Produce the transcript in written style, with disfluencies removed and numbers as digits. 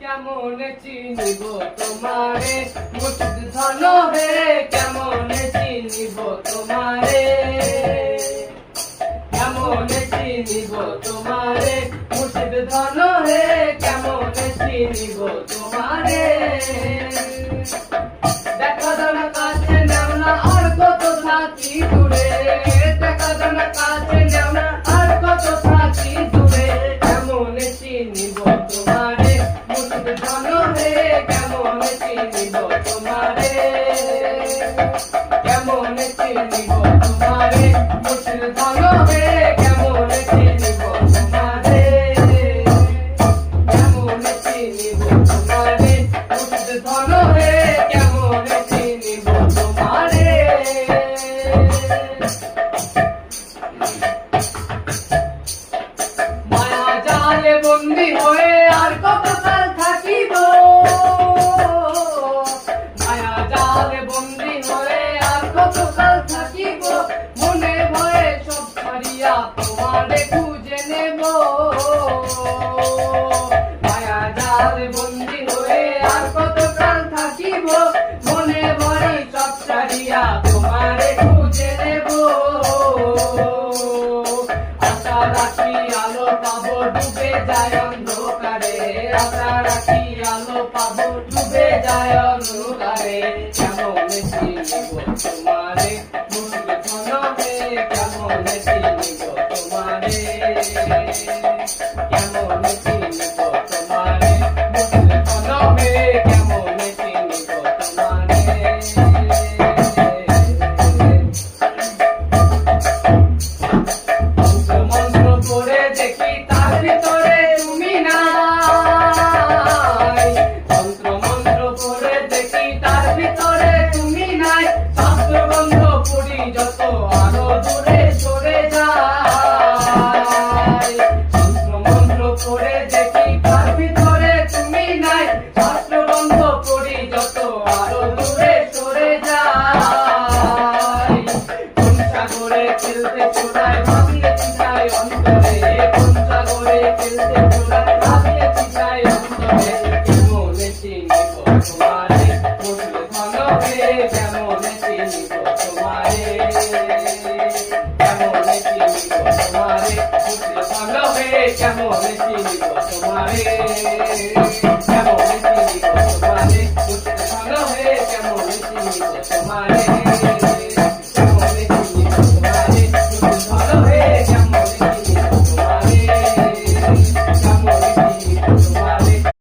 কেমনে চিনিব তোমারে মুর্শিদ ধন হে কেমনে চিনিব তোমারে কেমনে চিনিব তোমারে মুর্শিদ ধন হে কেমনে চিনিব তোমারে দেখা দাও না কাছে নাও না আর কত থাকি দূরে দেখা দাও না কাছে নাও না আর কত থাকি দূরে কেমনে চিনিব তোমারে মুর্শিদ ধন হে কেমনে চিনিব তোমারে কেমনে চিনিব তোমারে মুর্শিদ ধন হে কেমনে চিনিব তোমারে কেমনে চিনিব তোমারে মুর্শিদ ধন হে কেমনে চিনিব তোমারে মায়া জালে বন্দী হয়ে আর কত কাল থাকিব মায়া জালে বন্দী হয়ে আর কত কাল থাকিব মনে ভয়ে সব ছাড়িয়া তোমারে খুঁজে নেব মায়া জালে বন্দী হয়ে আর কত কাল থাকিব মনে ভয়ে সব ছাড়িয়া তোমারে খুঁজে নেব আশা রাখি আলো পাবো ডুবে যায় অন্ধকারে আশা রাখি আলো পাবো ডুবে যায় অন্ধকারে কেমনে চিনিব তোমারে মুর্শিদ ধন হে কেমনে চিনিব তোমারে কেমনে চিনিব তোমারে মুর্শিদ ধন হে কেমনে চিনিব তোমারে মন্ত্র পড়ে দেখি তার ভিতরে তুমি নাই মন্ত্র পড়ে দেখি তার ভিতরে তুমি নাই শাস্ত্র গন্ধ পড়ি যত আরো দূরে সরে যায় মন্ত্র পড়ে দেখি তার ভিতরে তুমি নাই শাস্ত্র গন্ধ পড়ি যত আরো দূরে সরে যায় কোন সাগরে খেলতে চোরায় ভাবিয়ে চিন্তায় অন্তরে কোন সাগরে খেলতে চোরায় ভাবিয়ে চিন্তায় অন্তরে কেমনে চিনিব তোমারে মুর্শিদ ধন হে কেমনে চিনিব তোমারে কেমনে চিনিব তোমারে মুর্শিদ ধন হে কেমনে চিনিব তোমারে কেমনে চিনিব তোমারে মুর্শিদ ধন হে কেমনে চিনিব তোমারে